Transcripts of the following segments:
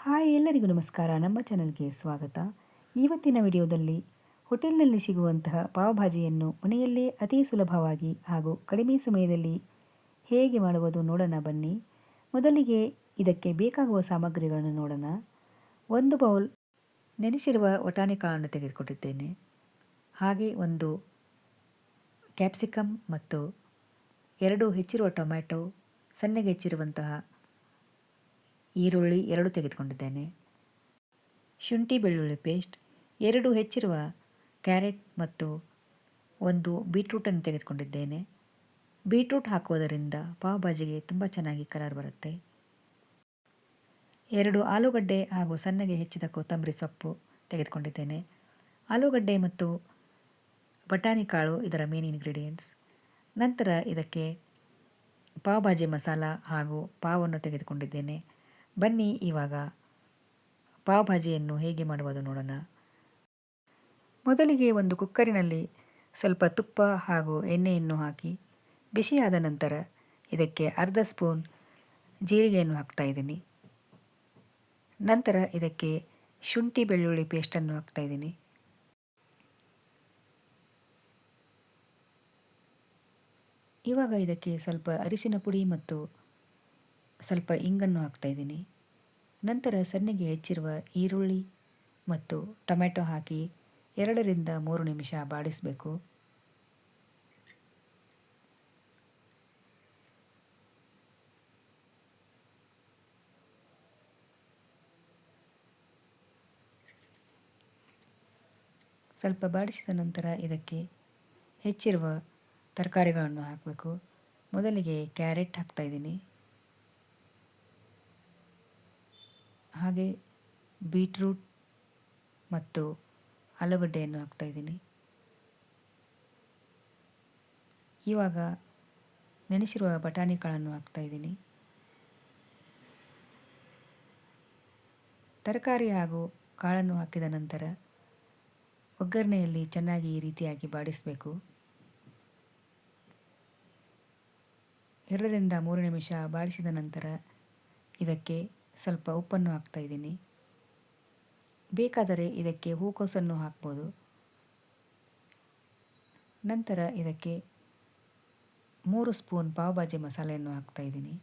Hi ಎಲ್ಲರಿಗೂ ನಮಸ್ಕಾರ. ನಮ್ಮ ಚಾನಲ್ಗೆ ಸ್ವಾಗತ. ಇವತ್ತಿನ ವಿಡಿಯೋದಲ್ಲಿ ಹೋಟೆಲ್ನಲ್ಲಿ ಸಿಗುವಂತಹ ಪಾವ್ ಭಾಜಿಯನ್ನು ಮನೆಯಲ್ಲೇ ಅತಿ ಸುಲಭವಾಗಿ ಹಾಗೂ ಕಡಿಮೆ ಸಮಯದಲ್ಲಿ ಹೇಗೆ ಮಾಡುವುದು ನೋಡೋಣ ಬನ್ನಿ. ಮೊದಲಿಗೆ ಇದಕ್ಕೆ ಬೇಕಾಗುವ ಸಾಮಗ್ರಿಗಳನ್ನು ನೋಡೋಣ. 1 ಬೌಲ್ ನೆನೆಸಿರುವ ವಟಾಣಿಕಾಳನ್ನು ತೆಗೆದುಕೊಂಡಿದ್ದೇನೆ. ಹಾಗೆ 1 ಕ್ಯಾಪ್ಸಿಕಮ್ ಮತ್ತು 2 ಹೆಚ್ಚಿರುವ ಟೊಮ್ಯಾಟೊ, ಸಣ್ಣಗೆ ಹೆಚ್ಚಿರುವಂತಹ ಈರುಳ್ಳಿ 2 ತೆಗೆದುಕೊಂಡಿದ್ದೇನೆ. ಶುಂಠಿ ಬೆಳ್ಳುಳ್ಳಿ ಪೇಸ್ಟ್, 2 ಹೆಚ್ಚಿರುವ ಕ್ಯಾರೆಟ್ ಮತ್ತು 1 ಬೀಟ್ರೂಟನ್ನು ತೆಗೆದುಕೊಂಡಿದ್ದೇನೆ. ಬೀಟ್ರೂಟ್ ಹಾಕುವುದರಿಂದ ಪಾವ್ ಭಾಜಿಗೆ ತುಂಬ ಚೆನ್ನಾಗಿ ಕಲರ್ ಬರುತ್ತೆ. 2 ಆಲೂಗಡ್ಡೆ ಹಾಗೂ ಸಣ್ಣಗೆ ಹೆಚ್ಚಿದ ಕೊತ್ತಂಬರಿ ಸೊಪ್ಪು ತೆಗೆದುಕೊಂಡಿದ್ದೇನೆ. ಆಲೂಗಡ್ಡೆ ಮತ್ತು ಬಟಾಣಿ ಕಾಳು ಇದರ ಮೇನ್ ಇಂಗ್ರೀಡಿಯೆಂಟ್ಸ್. ನಂತರ ಇದಕ್ಕೆ ಪಾವ್ ಭಾಜಿ ಮಸಾಲ ಹಾಗೂ ಪಾವನ್ನು ತೆಗೆದುಕೊಂಡಿದ್ದೇನೆ. ಬನ್ನಿ ಇವಾಗ ಪಾವ್ ಭಾಜಿಯನ್ನು ಹೇಗೆ ಮಾಡುವುದು ನೋಡೋಣ. ಮೊದಲಿಗೆ ಒಂದು ಕುಕ್ಕರಿನಲ್ಲಿ ಸ್ವಲ್ಪ ತುಪ್ಪ ಹಾಗೂ ಎಣ್ಣೆಯನ್ನು ಹಾಕಿ ಬಿಸಿಯಾದ ನಂತರ ಇದಕ್ಕೆ ಅರ್ಧ ಸ್ಪೂನ್ ಜೀರಿಗೆಯನ್ನು ಹಾಕ್ತಾ ಇದ್ದೀನಿ. ನಂತರ ಇದಕ್ಕೆ ಶುಂಠಿ ಬೆಳ್ಳುಳ್ಳಿ ಪೇಸ್ಟನ್ನು ಹಾಕ್ತಾ ಇದ್ದೀನಿ. ಇವಾಗ ಇದಕ್ಕೆ ಸ್ವಲ್ಪ ಅರಿಶಿನ ಪುಡಿ ಮತ್ತು ಸ್ವಲ್ಪ ಇಂಗನ್ನು ಹಾಕ್ತಾ ಇದ್ದೀನಿ. ನಂತರ ಸಣ್ಣಗೆ ಹೆಚ್ಚಿರುವ ಈರುಳ್ಳಿ ಮತ್ತು ಟೊಮೆಟೊ ಹಾಕಿ 2 ರಿಂದ 3 ನಿಮಿಷ ಬಾಡಿಸಬೇಕು. ಸ್ವಲ್ಪ ಬಾಡಿಸಿದ ನಂತರ ಇದಕ್ಕೆ ಹೆಚ್ಚಿರುವ ತರಕಾರಿಗಳನ್ನು ಹಾಕಬೇಕು. ಮೊದಲಿಗೆ ಕ್ಯಾರೆಟ್ ಹಾಕ್ತಾ ಇದ್ದೀನಿ. ಹಾಗೆ ಬೀಟ್ರೂಟ್ ಮತ್ತು ಆಲೂಗಡ್ಡೆಯನ್ನು ಹಾಕ್ತಾ ಇದ್ದೀನಿ. ಇವಾಗ ನೆನೆಸಿರುವ ಬಟಾಣಿ ಕಾಳನ್ನು ಹಾಕ್ತಾ ಇದ್ದೀನಿ. ತರಕಾರಿ ಹಾಗೂ ಕಾಳನ್ನು ಹಾಕಿದ ನಂತರ ಒಗ್ಗರಣೆಯಲ್ಲಿ ಚೆನ್ನಾಗಿ ಈ ರೀತಿಯಾಗಿ ಬಾಡಿಸಬೇಕು. 2 ರಿಂದ 3 ನಿಮಿಷ ಬಾಡಿಸಿದ ನಂತರ ಇದಕ್ಕೆ ಸ್ವಲ್ಪ ಉಪ್ಪನ್ನು ಹಾಕ್ತಾ ಇದ್ದೀನಿ. ಬೇಕಾದರೆ ಇದಕ್ಕೆ ಹೂಕೋಸನ್ನು ಹಾಕ್ಬೋದು. ನಂತರ ಇದಕ್ಕೆ 3 ಸ್ಪೂನ್ ಪಾವ್ ಭಾಜಿ ಮಸಾಲೆಯನ್ನು ಹಾಕ್ತಾ ಇದ್ದೀನಿ.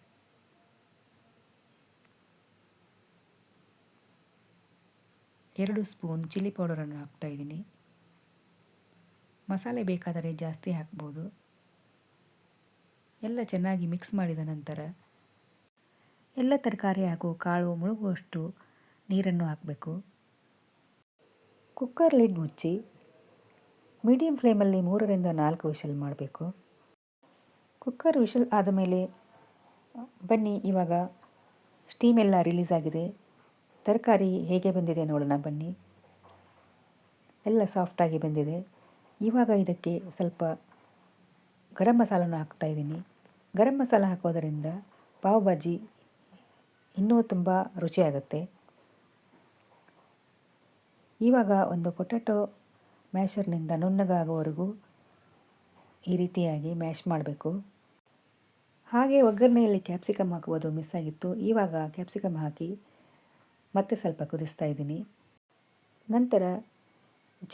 ಎರಡು ಸ್ಪೂನ್ ಚಿಲ್ಲಿ ಪೌಡರನ್ನು ಹಾಕ್ತಾ ಇದ್ದೀನಿ. ಮಸಾಲೆ ಬೇಕಾದರೆ ಜಾಸ್ತಿ ಹಾಕ್ಬೋದು. ಎಲ್ಲ ಚೆನ್ನಾಗಿ ಮಿಕ್ಸ್ ಮಾಡಿದ ನಂತರ ಎಲ್ಲ ತರಕಾರಿ ಹಾಗೂ ಕಾಳು ಮುಳುಗುವಷ್ಟು ನೀರನ್ನು ಹಾಕಬೇಕು. ಕುಕ್ಕರ್ ಲಿಡ್ ಮುಚ್ಚಿ ಮೀಡಿಯಂ ಫ್ಲೇಮಲ್ಲಿ 3 ರಿಂದ 4 ವಿಷಲ್ ಮಾಡಬೇಕು. ಕುಕ್ಕರ್ ವಿಷಲ್ ಆದಮೇಲೆ ಬನ್ನಿ ಇವಾಗ ಸ್ಟೀಮ್ ಎಲ್ಲ ರಿಲೀಸ್ ಆಗಿದೆ. ತರಕಾರಿ ಹೇಗೆ ಬೆಂದಿದೆ ನೋಡೋಣ ಬನ್ನಿ. ಎಲ್ಲ ಸಾಫ್ಟಾಗಿ ಬೆಂದಿದೆ. ಇವಾಗ ಇದಕ್ಕೆ ಸ್ವಲ್ಪ ಗರಂ ಮಸಾಲನ ಹಾಕ್ತಾ ಇದ್ದೀನಿ. ಗರಂ ಮಸಾಲ ಹಾಕೋದರಿಂದ ಪಾವ್ ಭಾಜಿ ಇನ್ನೂ ತುಂಬ ರುಚಿಯಾಗುತ್ತೆ. ಇವಾಗ ಒಂದು ಪೊಟ್ಯಾಟೊ ಮ್ಯಾಶರ್ನಿಂದ ನುಣ್ಣಗಾಗುವವರೆಗೂ ಈ ರೀತಿಯಾಗಿ ಮ್ಯಾಶ್ ಮಾಡಬೇಕು. ಹಾಗೆ ಒಗ್ಗರಣೆಯಲ್ಲಿ ಕ್ಯಾಪ್ಸಿಕಮ್ ಹಾಕುವುದು ಮಿಸ್ ಆಗಿತ್ತು. ಇವಾಗ ಕ್ಯಾಪ್ಸಿಕಮ್ ಹಾಕಿ ಮತ್ತೆ ಸ್ವಲ್ಪ ಕುದಿಸ್ತಾ ಇದ್ದೀನಿ. ನಂತರ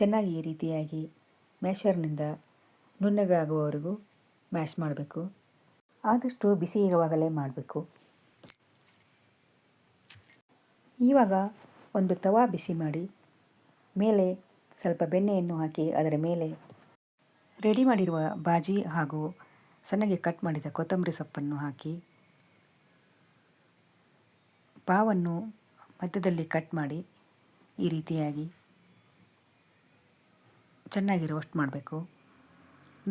ಚೆನ್ನಾಗಿ ಈ ರೀತಿಯಾಗಿ ಮ್ಯಾಶರ್ನಿಂದ ನುಣ್ಣಗಾಗುವವರೆಗೂ ಮ್ಯಾಶ್ ಮಾಡಬೇಕು. ಆದಷ್ಟು ಬಿಸಿ ಇರುವಾಗಲೇ ಮಾಡಬೇಕು. ಇವಾಗ ಒಂದು ತವಾ ಬಿಸಿ ಮಾಡಿ ಮೇಲೆ ಸ್ವಲ್ಪ ಬೆಣ್ಣೆಯನ್ನು ಹಾಕಿ ಅದರ ಮೇಲೆ ರೆಡಿ ಮಾಡಿರುವ ಭಾಜಿ ಹಾಗೂ ಸಣ್ಣಗೆ ಕಟ್ ಮಾಡಿದ ಕೊತ್ತಂಬರಿ ಸೊಪ್ಪನ್ನು ಹಾಕಿ ಪಾವನ್ನು ಮಧ್ಯದಲ್ಲಿ ಕಟ್ ಮಾಡಿ ಈ ರೀತಿಯಾಗಿ ಚೆನ್ನಾಗಿ ರೋಸ್ಟ್ ಮಾಡಬೇಕು.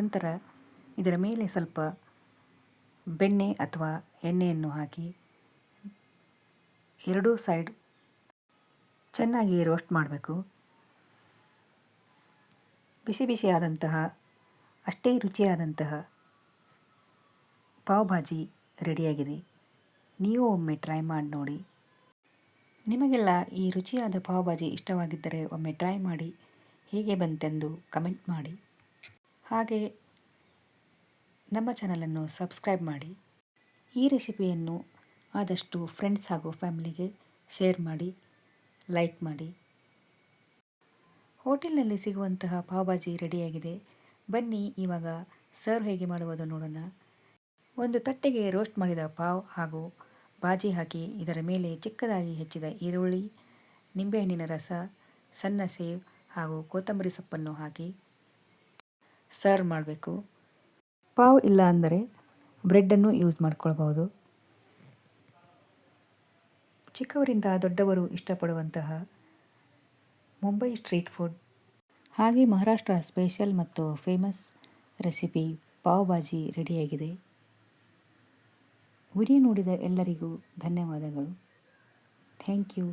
ನಂತರ ಇದರ ಮೇಲೆ ಸ್ವಲ್ಪ ಬೆಣ್ಣೆ ಅಥವಾ ಎಣ್ಣೆಯನ್ನು ಹಾಕಿ ಎರಡೂ ಸೈಡ್ ಚೆನ್ನಾಗಿ ರೋಸ್ಟ್ ಮಾಡಬೇಕು. ಬಿಸಿ ಬಿಸಿಯಾದಂತಹ ಅಷ್ಟೇ ರುಚಿಯಾದಂತಹ ಪಾವ್ ಭಾಜಿ ರೆಡಿಯಾಗಿದೆ. ನೀವು ಒಮ್ಮೆ ಟ್ರೈ ಮಾಡಿ ನೋಡಿ. ನಿಮಗೆಲ್ಲ ಈ ರುಚಿಯಾದ ಪಾವ್ ಭಾಜಿ ಇಷ್ಟವಾಗಿದ್ದರೆ ಒಮ್ಮೆ ಟ್ರೈ ಮಾಡಿ ಹೇಗೆ ಬಂತೆಂದು ಕಮೆಂಟ್ ಮಾಡಿ. ಹಾಗೆ ನಮ್ಮ ಚಾನಲನ್ನು ಸಬ್ಸ್ಕ್ರೈಬ್ ಮಾಡಿ. ಈ ರೆಸಿಪಿಯನ್ನು ಆದಷ್ಟು ಫ್ರೆಂಡ್ಸ್ ಹಾಗೂ ಫ್ಯಾಮಿಲಿಗೆ ಶೇರ್ ಮಾಡಿ, ಲೈಕ್ ಮಾಡಿ. ಹೋಟೆಲ್ನಲ್ಲಿ ಸಿಗುವಂತಹ ಪಾವ್ ಭಾಜಿ ರೆಡಿಯಾಗಿದೆ. ಬನ್ನಿ ಇವಾಗ ಸರ್ವ್ ಹೇಗೆ ಮಾಡುವುದು ನೋಡೋಣ. ಒಂದು ತಟ್ಟೆಗೆ ರೋಸ್ಟ್ ಮಾಡಿದ ಪಾವ್ ಹಾಗೂ ಭಾಜಿ ಹಾಕಿ ಇದರ ಮೇಲೆ ಚಿಕ್ಕದಾಗಿ ಹೆಚ್ಚಿದ ಈರುಳ್ಳಿ, ನಿಂಬೆಹಣ್ಣಿನ ರಸ, ಸಣ್ಣ ಸೇವ್ ಹಾಗೂ ಕೊತ್ತಂಬರಿ ಸೊಪ್ಪನ್ನು ಹಾಕಿ ಸರ್ವ್ ಮಾಡಬೇಕು. ಪಾವ್ ಇಲ್ಲ ಅಂದರೆ ಬ್ರೆಡ್ಡನ್ನು ಯೂಸ್ ಮಾಡ್ಕೊಳ್ಬಹುದು. ಚಿಕ್ಕವರಿಂದ ದೊಡ್ಡವರು ಇಷ್ಟಪಡುವಂತಹ ಮುಂಬೈ ಸ್ಟ್ರೀಟ್ ಫುಡ್ ಹಾಗೆ ಮಹಾರಾಷ್ಟ್ರ ಸ್ಪೆಷಲ್ ಮತ್ತು ಫೇಮಸ್ ರೆಸಿಪಿ ಪಾವ್ ಭಾಜಿ ರೆಡಿಯಾಗಿದೆ. ವಿಡಿಯೋ ನೋಡಿದ ಎಲ್ಲರಿಗೂ ಧನ್ಯವಾದಗಳು. Thank you.